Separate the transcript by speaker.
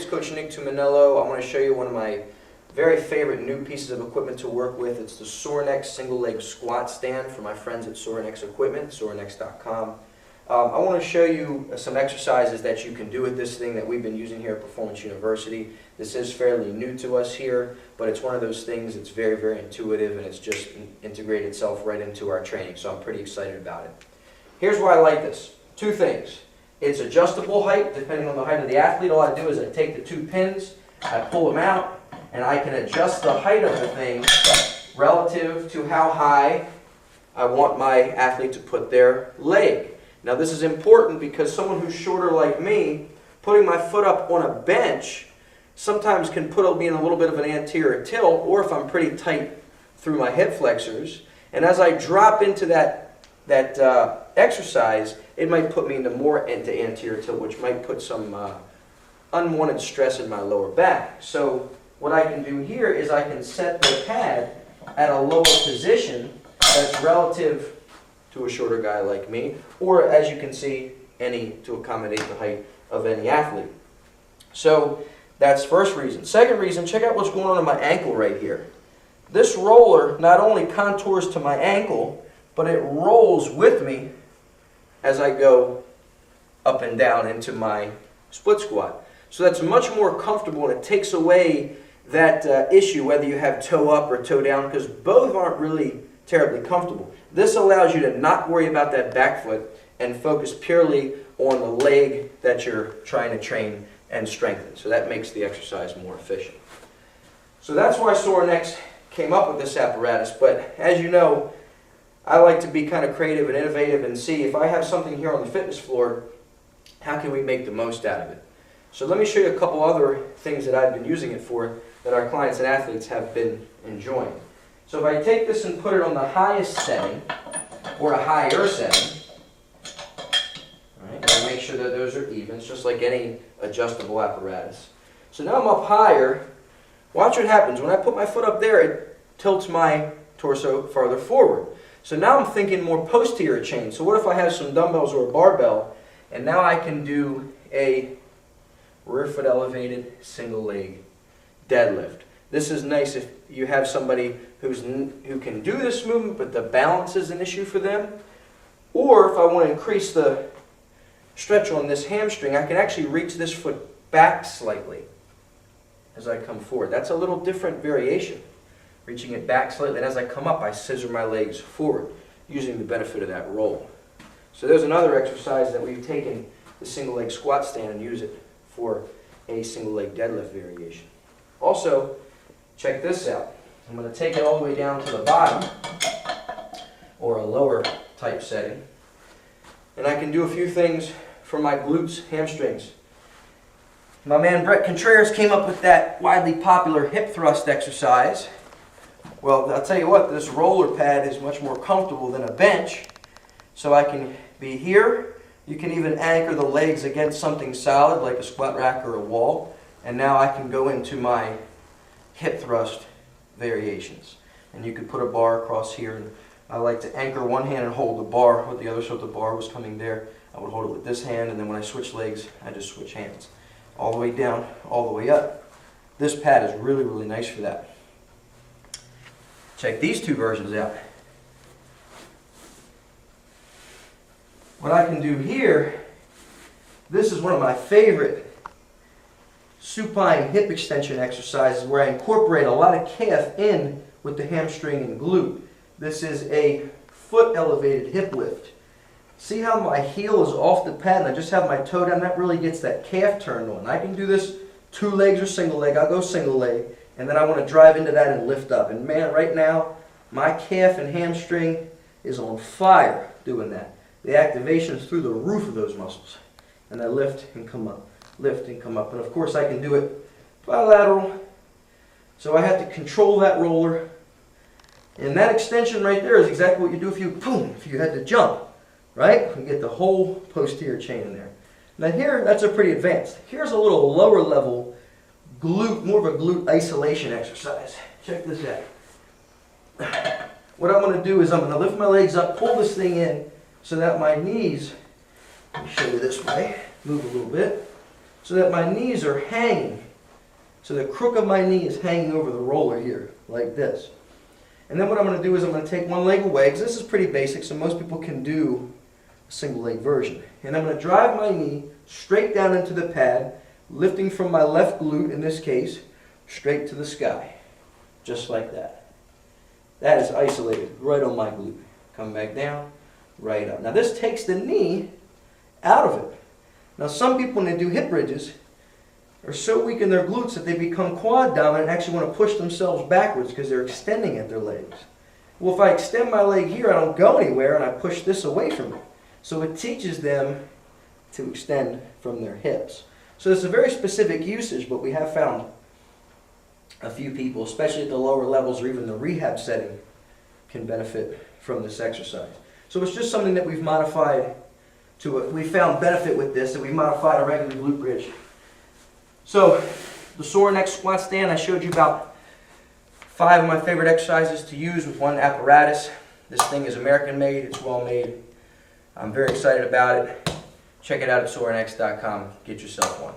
Speaker 1: Coach Nick Tumminello. I want to show you one of my very favorite new pieces of equipment to work with. It's the Sorinex single leg squat stand from my friends at Sorinex Equipment, Sorinex.com. I want to show you some exercises that you can do with this thing that we've been using here at Performance University. This is fairly new to us here, but it's one of those things that's very, very intuitive, and it's just integrated itself right into our training, so I'm pretty excited about it. Here's why I like this. Two things. It's adjustable height depending on the height of the athlete. All I do is I take the two pins, I pull them out, and I can adjust the height of the thing relative to how high I want my athlete to put their leg. Now this is important because someone who's shorter like me, putting my foot up on a bench sometimes can put me in a little bit of an anterior tilt, or if I'm pretty tight through my hip flexors. And as I drop into that exercise, it might put me into anterior tilt, which might put some unwanted stress in my lower back. So what I can do here is I can set the pad at a lower position that's relative to a shorter guy like me, or as you can see, to accommodate the height of any athlete. So that's first reason. Second reason, check out what's going on in my ankle right here. This roller not only contours to my ankle, but it rolls with me as I go up and down into my split squat. So that's much more comfortable, and it takes away that issue whether you have toe up or toe down, because both aren't really terribly comfortable. This allows you to not worry about that back foot and focus purely on the leg that you're trying to train and strengthen. So that makes the exercise more efficient. So that's why Sorinex came up with this apparatus, but as you know, I like to be kind of creative and innovative and see if I have something here on the fitness floor, how can we make the most out of it? So let me show you a couple other things that I've been using it for that our clients and athletes have been enjoying. So if I take this and put it on the highest setting, or a higher setting, right, and I make sure that those are even, it's just like any adjustable apparatus. So now I'm up higher. Watch what happens. When I put my foot up there, it tilts my torso farther forward. So now I'm thinking more posterior chain. So what if I have some dumbbells or a barbell, and now I can do a rear foot elevated single leg deadlift. This is nice if you have somebody who can do this movement, but the balance is an issue for them. Or if I want to increase the stretch on this hamstring, I can actually reach this foot back slightly as I come forward. That's a little different variation. Reaching it back slightly, and as I come up, I scissor my legs forward, using the benefit of that roll. So there's another exercise that we've taken the single leg squat stand and use it for a single leg deadlift variation. Also, check this out. I'm going to take it all the way down to the bottom, or a lower type setting, and I can do a few things for my glutes, hamstrings. My man Brett Contreras came up with that widely popular hip thrust exercise. Well, I'll tell you what, this roller pad is much more comfortable than a bench. So I can be here. You can even anchor the legs against something solid like a squat rack or a wall. And now I can go into my hip thrust variations. And you could put a bar across here. And I like to anchor one hand and hold the bar with the other, so if the bar was coming there, I would hold it with this hand, and then when I switch legs, I just switch hands. All the way down, all the way up. This pad is really, really nice for that. Check these two versions out. What I can do here, this is one of my favorite supine hip extension exercises where I incorporate a lot of calf in with the hamstring and glute. This is a foot elevated hip lift. See how my heel is off the pad and I just have my toe down? That really gets that calf turned on. I can do this two legs or single leg. I'll go single leg. And then I want to drive into that and lift up. And man, right now, my calf and hamstring is on fire doing that. The activation is through the roof of those muscles. And I lift and come up, lift and come up. And of course, I can do it bilateral. So I have to control that roller. And that extension right there is exactly what you do if you had to jump. Right? You get the whole posterior chain in there. Now here, that's a pretty advanced. Here's a little lower level glute, more of a glute isolation exercise. Check this out. What I'm going to do is I'm going to lift my legs up, pull this thing in so that my knees, let me show you this way, move a little bit, so that my knees are hanging. So the crook of my knee is hanging over the roller here, like this. And then what I'm going to do is I'm going to take one leg away, because this is pretty basic, so most people can do a single leg version. And I'm going to drive my knee straight down into the pad, lifting from my left glute, in this case, straight to the sky. Just like that. That is isolated right on my glute. Come back down, right up. Now this takes the knee out of it. Now some people, when they do hip bridges, are so weak in their glutes that they become quad dominant and actually want to push themselves backwards because they're extending at their legs. Well, if I extend my leg here, I don't go anywhere, and I push this away from me. So it teaches them to extend from their hips. So it's a very specific usage, but we have found a few people, especially at the lower levels or even the rehab setting, can benefit from this exercise. So it's just something that we've modified we found benefit with this, and we modified a regular glute bridge. So the Sorinex squat stand, I showed you about 5 of my favorite exercises to use with one apparatus. This thing is American made, it's well made. I'm very excited about it. Check it out at Sorinex.com. Get yourself one.